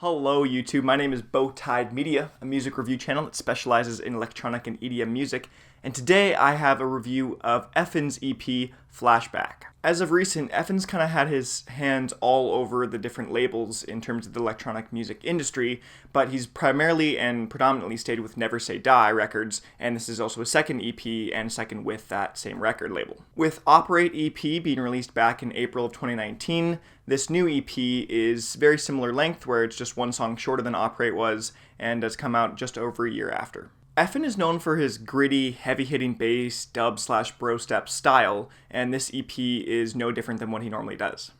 Hello YouTube, my name is Bowtied Media, a music review channel that specializes in electronic and EDM music, and today I have a review of Effin's EP, Flashback. As of recent, Effin's kind of had his hands all over the different labels in terms of the electronic music industry, but he's primarily and predominantly stayed with Never Say Die Records, and this is also his second EP and second with that same record label. With Operate EP being released back in April of 2019, this new EP is very similar length, where it's just one song shorter than Operate was, and has come out just over a year after. Effin is known for his gritty, heavy-hitting bass, dub/bro-step style, and this EP is no different than what he normally does.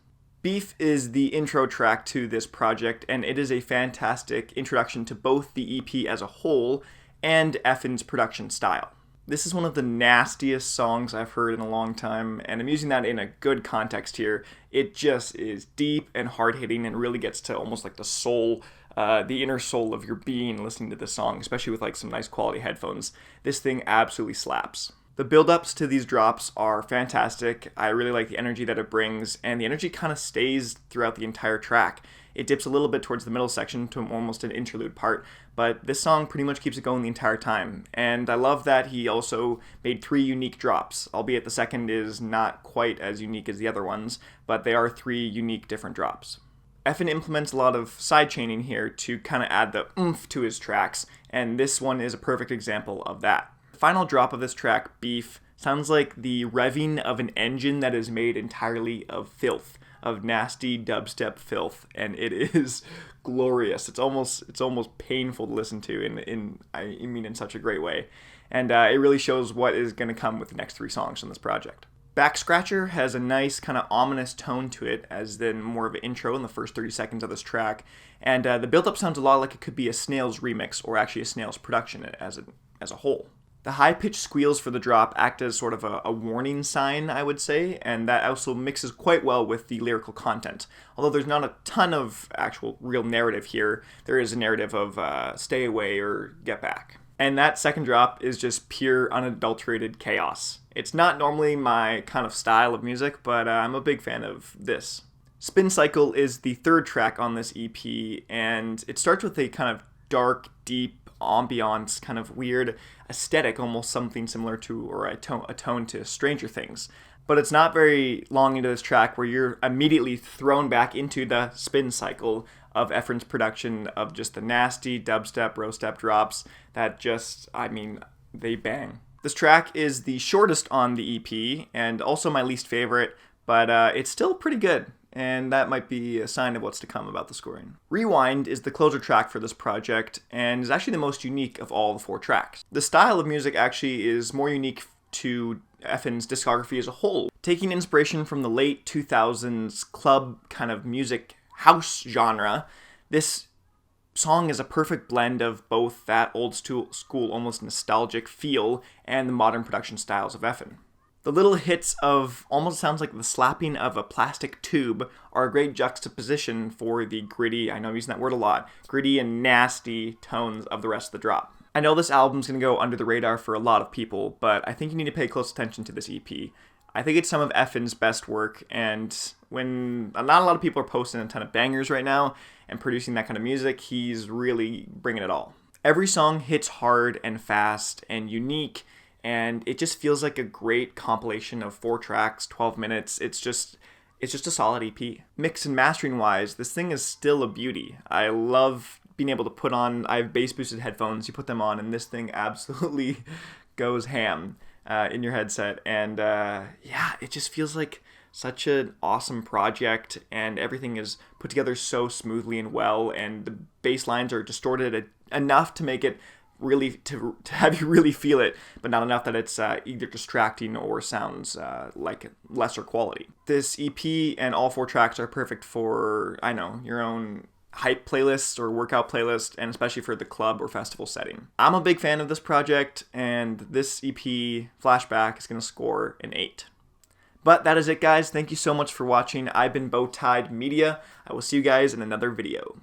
Beef is the intro track to this project, and it is a fantastic introduction to both the EP as a whole and Effin's production style. This is one of the nastiest songs I've heard in a long time, and I'm using that in a good context here. It just is deep and hard-hitting and really gets to almost like the soul, the inner soul of your being listening to this song, especially with like some nice quality headphones. This thing absolutely slaps. The build-ups to these drops are fantastic. I really like the energy that it brings, and the energy kind of stays throughout the entire track. It dips a little bit towards the middle section to almost an interlude part, but this song pretty much keeps it going the entire time. And I love that he also made 3 unique drops, albeit the second is not quite as unique as the other ones, but they are 3 unique different drops. Effin implements a lot of sidechaining here to kind of add the oomph to his tracks, and this one is a perfect example of that. The final drop of this track, Beef, sounds like the revving of an engine that is made entirely of filth, of nasty dubstep filth, and it is glorious. It's almost painful to listen to in such a great way, and it really shows what is going to come with the next 3 songs on this project. Backscratcher has a nice kind of ominous tone to it, as then more of an intro in the first 30 seconds of this track, and the build-up sounds a lot like it could be a Snails remix or actually a Snails production as a whole. The high-pitched squeals for the drop act as sort of a warning sign, I would say, and that also mixes quite well with the lyrical content. Although there's not a ton of actual real narrative here, there is a narrative of stay away or get back. And that second drop is just pure, unadulterated chaos. It's not normally my kind of style of music, but I'm a big fan of this. Spin Cycle is the 3rd track on this EP, and it starts with a kind of dark, deep ambiance, kind of weird aesthetic, almost something similar to, or a tone to Stranger Things. But it's not very long into this track where you're immediately thrown back into the spin cycle of Effin's production of just the nasty dubstep, bro-step drops that just, they bang. This track is the shortest on the EP, and also my least favorite, but it's still pretty good, and that might be a sign of what's to come about the scoring. Rewind is the closer track for this project, and is actually the most unique of all the 4 tracks. The style of music actually is more unique to Effin's discography as a whole. Taking inspiration from the late 2000s club kind of music house genre, this song is a perfect blend of both that old school almost nostalgic feel and the modern production styles of Effin. The little hits of almost sounds like the slapping of a plastic tube are a great juxtaposition for the gritty, I know I'm using that word a lot, gritty and nasty tones of the rest of the drop. I know this album's going to go under the radar for a lot of people, but I think you need to pay close attention to this EP. I think it's some of Effin's best work, and when not a lot of people are posting a ton of bangers right now and producing that kind of music, he's really bringing it all. Every song hits hard and fast and unique, and it just feels like a great compilation of 4 tracks, 12 minutes. It's just a solid EP. Mix and mastering wise, this thing is still a beauty. I love being able to put on, I have bass boosted headphones, you put them on, and this thing absolutely goes ham in your headset. And it just feels like such an awesome project, and everything is put together so smoothly and well, and the bass lines are distorted enough to make it really, to have you really feel it, but not enough that it's either distracting or sounds like lesser quality. This EP and all 4 tracks are perfect for, your own hype playlist or workout playlist, and especially for the club or festival setting. I'm a big fan of this project, and this EP, Flashback, is going to score an 8. But that is it, guys. Thank you so much for watching. I've been Bowtied Media. I will see you guys in another video.